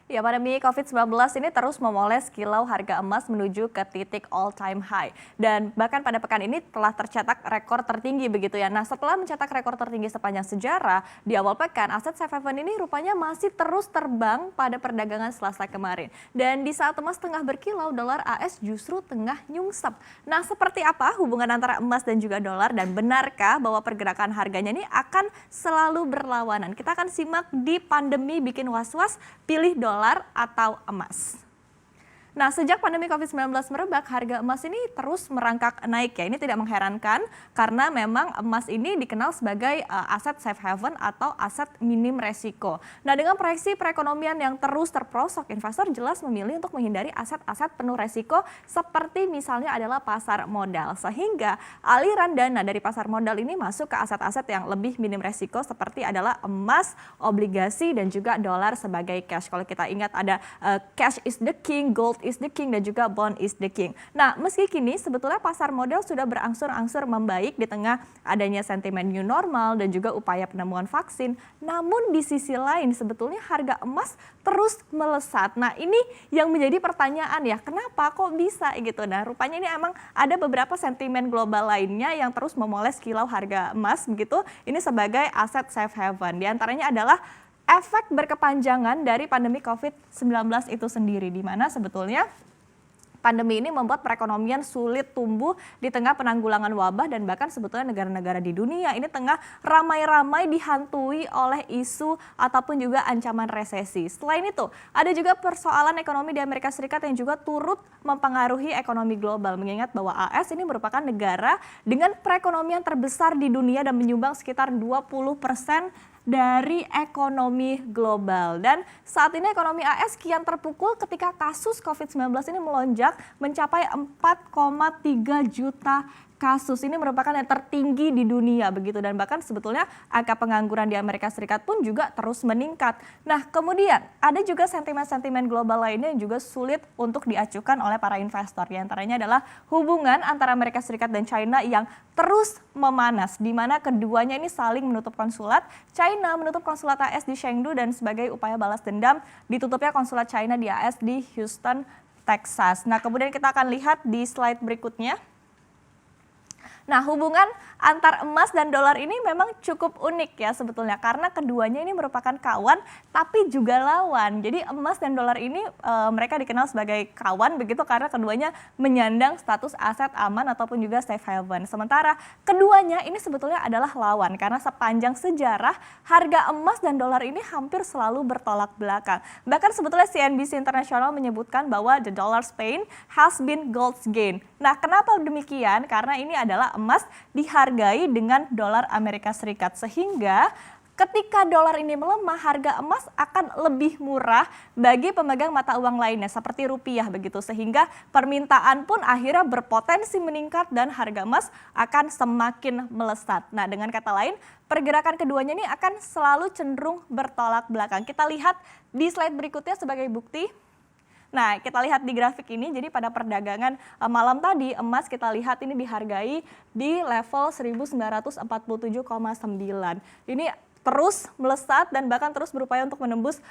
Ya, pandemi COVID-19 ini terus memoles kilau harga emas menuju ke titik all time high. Dan bahkan pada pekan ini telah tercetak rekor tertinggi begitu ya. Nah, setelah mencetak rekor tertinggi sepanjang sejarah, di awal pekan aset safe haven ini rupanya masih terus terbang pada perdagangan Selasa kemarin. Dan di saat emas tengah berkilau, dolar AS justru tengah nyungsep. Nah, seperti apa hubungan antara emas dan juga dolar, dan benarkah bahwa pergerakan harganya ini akan selalu berlawanan? Kita akan simak di Pandemi Bikin Was-Was, pilih dolar atau emas. Nah, sejak pandemi COVID-19 merebak, harga emas ini terus merangkak naik ya. Ini tidak mengherankan karena memang emas ini dikenal sebagai aset safe haven atau aset minim resiko. Nah, dengan proyeksi perekonomian yang terus terperosok, investor jelas memilih untuk menghindari aset-aset penuh resiko seperti misalnya adalah pasar modal. Sehingga aliran dana dari pasar modal ini masuk ke aset-aset yang lebih minim resiko seperti adalah emas, obligasi, dan juga dolar sebagai cash. Kalau kita ingat ada cash is the king, gold is the king, dan juga bond is the king. Nah, meski kini sebetulnya pasar modal sudah berangsur-angsur membaik di tengah adanya sentimen new normal dan juga upaya penemuan vaksin, namun di sisi lain sebetulnya harga emas terus melesat. Nah, ini yang menjadi pertanyaan ya, kenapa kok bisa gitu? Nah, rupanya ini emang ada beberapa sentimen global lainnya yang terus memoles kilau harga emas begitu. Ini sebagai aset safe haven. Di antaranya adalah efek berkepanjangan dari pandemi COVID-19 itu sendiri, di mana sebetulnya pandemi ini membuat perekonomian sulit tumbuh di tengah penanggulangan wabah, dan bahkan sebetulnya negara-negara di dunia ini tengah ramai-ramai dihantui oleh isu ataupun juga ancaman resesi. Selain itu, ada juga persoalan ekonomi di Amerika Serikat yang juga turut mempengaruhi ekonomi global, mengingat bahwa AS ini merupakan negara dengan perekonomian terbesar di dunia dan menyumbang sekitar 20% dari ekonomi global. Dan saat ini ekonomi AS kian terpukul ketika kasus COVID-19 ini melonjak mencapai 4,3 juta kasus. Ini merupakan yang tertinggi di dunia begitu, dan bahkan sebetulnya angka pengangguran di Amerika Serikat pun juga terus meningkat. Nah, kemudian ada juga sentimen-sentimen global lainnya yang juga sulit untuk diacukan oleh para investor. Di antaranya adalah hubungan antara Amerika Serikat dan China yang terus memanas, di mana keduanya ini saling menutup konsulat. China menutup konsulat AS di Chengdu dan sebagai upaya balas dendam ditutupnya konsulat China di AS di Houston, Texas. Nah, kemudian kita akan lihat di slide berikutnya. Nah, hubungan antar emas dan dolar ini memang cukup unik ya sebetulnya, karena keduanya ini merupakan kawan tapi juga lawan. Jadi emas dan dolar ini mereka dikenal sebagai kawan begitu karena keduanya menyandang status aset aman ataupun juga safe haven. Sementara keduanya ini sebetulnya adalah lawan karena sepanjang sejarah harga emas dan dolar ini hampir selalu bertolak belakang. Bahkan sebetulnya CNBC International menyebutkan bahwa the dollar's pain has been gold's gain. Nah, kenapa demikian? Karena ini adalah emas dihargai dengan dolar Amerika Serikat, sehingga ketika dolar ini melemah, harga emas akan lebih murah bagi pemegang mata uang lainnya seperti rupiah begitu, sehingga permintaan pun akhirnya berpotensi meningkat dan harga emas akan semakin melesat. Nah, dengan kata lain, pergerakan keduanya ini akan selalu cenderung bertolak belakang. Kita lihat di slide berikutnya sebagai bukti. Nah, kita lihat di grafik ini, jadi pada perdagangan malam tadi, emas kita lihat ini dihargai di level 1947,9. Ini terus melesat dan bahkan terus berupaya untuk menembus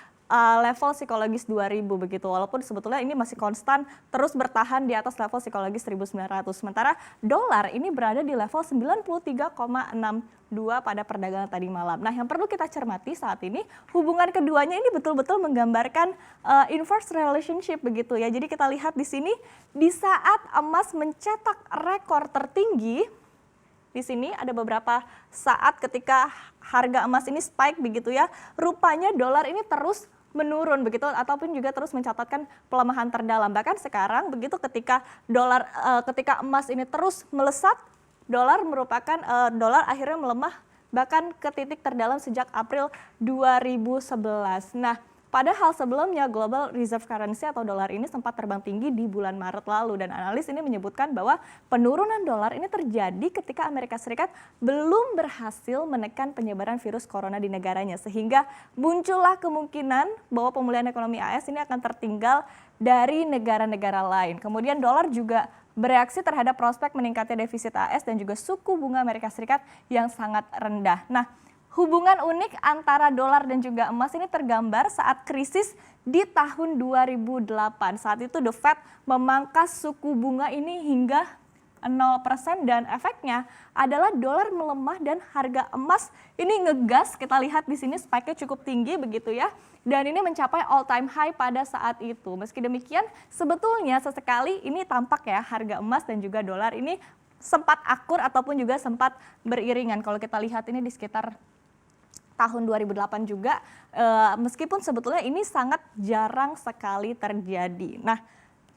level psikologis 2000 begitu. Walaupun sebetulnya ini masih konstan terus bertahan di atas level psikologis 1900. Sementara dolar ini berada di level 93,62 pada perdagangan tadi malam. Nah, yang perlu kita cermati saat ini, hubungan keduanya ini betul-betul menggambarkan inverse relationship begitu ya. Jadi kita lihat di sini, di saat emas mencetak rekor tertinggi, di sini ada beberapa saat ketika harga emas ini spike begitu ya, rupanya dolar ini terus menurun begitu ataupun juga terus mencatatkan pelemahan terdalam. Bahkan sekarang begitu ketika ketika emas ini terus melesat, dolar akhirnya melemah bahkan ke titik terdalam sejak April 2011. Nah, padahal sebelumnya global reserve currency atau dolar ini sempat terbang tinggi di bulan Maret lalu, dan analis ini menyebutkan bahwa penurunan dolar ini terjadi ketika Amerika Serikat belum berhasil menekan penyebaran virus corona di negaranya, sehingga muncullah kemungkinan bahwa pemulihan ekonomi AS ini akan tertinggal dari negara-negara lain. Kemudian dolar juga bereaksi terhadap prospek meningkatnya defisit AS dan juga suku bunga Amerika Serikat yang sangat rendah. Nah, Hubungan unik antara dolar dan juga emas ini tergambar saat krisis di tahun 2008. Saat itu The Fed memangkas suku bunga ini hingga 0% dan efeknya adalah dolar melemah dan harga emas ini ngegas. Kita lihat di sini spike-nya cukup tinggi begitu ya. Dan ini mencapai all time high pada saat itu. Meski demikian sebetulnya sesekali ini tampak ya harga emas dan juga dolar ini sempat akur ataupun juga sempat beriringan. Kalau kita lihat ini di sekitar tahun 2008 juga, meskipun sebetulnya ini sangat jarang sekali terjadi. Nah,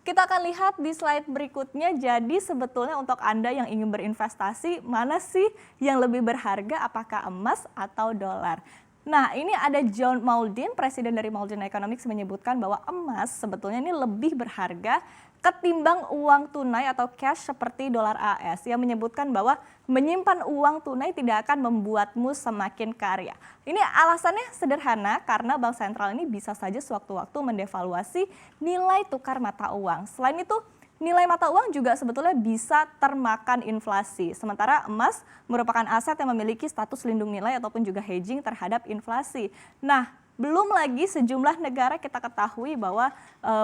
kita akan lihat di slide berikutnya, jadi sebetulnya untuk Anda yang ingin berinvestasi, mana sih yang lebih berharga, apakah emas atau dolar? Nah, ini ada John Mauldin, presiden dari Mauldin Economics menyebutkan bahwa emas sebetulnya ini lebih berharga ketimbang uang tunai atau cash seperti dolar AS, yang menyebutkan bahwa menyimpan uang tunai tidak akan membuatmu semakin kaya. Ini alasannya sederhana karena bank sentral ini bisa saja sewaktu-waktu mendevaluasi nilai tukar mata uang. Selain itu, nilai mata uang juga sebetulnya bisa termakan inflasi. Sementara emas merupakan aset yang memiliki status lindung nilai ataupun juga hedging terhadap inflasi. Nah, belum lagi sejumlah negara kita ketahui bahwa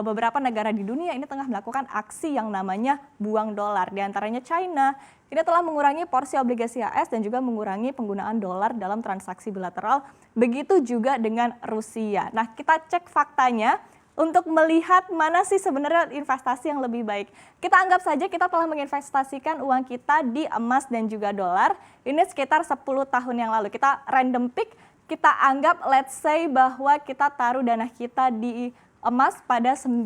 beberapa negara di dunia ini tengah melakukan aksi yang namanya buang dolar. Di antaranya China, ini telah mengurangi porsi obligasi AS dan juga mengurangi penggunaan dolar dalam transaksi bilateral. Begitu juga dengan Rusia. Nah, kita cek faktanya untuk melihat mana sih sebenarnya investasi yang lebih baik. Kita anggap saja kita telah menginvestasikan uang kita di emas dan juga dolar. Ini sekitar 10 tahun yang lalu. Kita random pick. Kita anggap let's say bahwa kita taruh dana kita di emas pada 9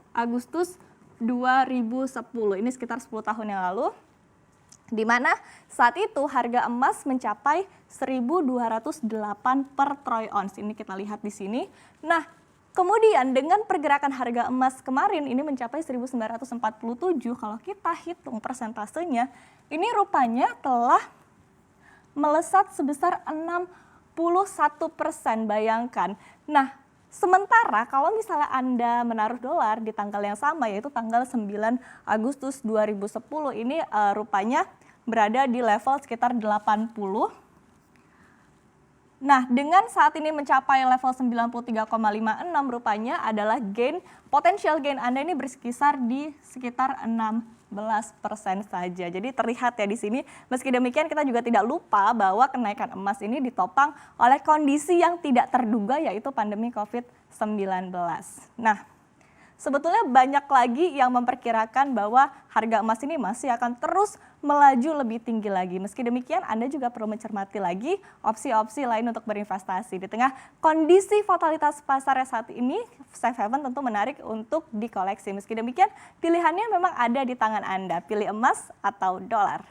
Agustus 2010. Ini sekitar 10 tahun yang lalu. Di mana saat itu harga emas mencapai 1.208 per troy ounce. Ini kita lihat di sini. Nah, kemudian dengan pergerakan harga emas kemarin ini mencapai 1.947. Kalau kita hitung persentasenya, ini rupanya telah melesat sebesar 61%, bayangkan. Nah, sementara kalau misalnya Anda menaruh dolar di tanggal yang sama, yaitu tanggal 9 Agustus 2010, ini rupanya berada di level sekitar 80. Nah, dengan saat ini mencapai level 93,56 rupanya adalah potential gain Anda ini berkisar di sekitar 16% saja. Jadi terlihat ya di sini. Meski demikian kita juga tidak lupa bahwa kenaikan emas ini ditopang oleh kondisi yang tidak terduga, yaitu pandemi COVID-19. Nah, sebetulnya banyak lagi yang memperkirakan bahwa harga emas ini masih akan terus melaju lebih tinggi lagi. Meski demikian, Anda juga perlu mencermati lagi opsi-opsi lain untuk berinvestasi. Di tengah kondisi volatilitas pasar saat ini, safe haven tentu menarik untuk dikoleksi. Meski demikian, pilihannya memang ada di tangan Anda. Pilih emas atau dolar.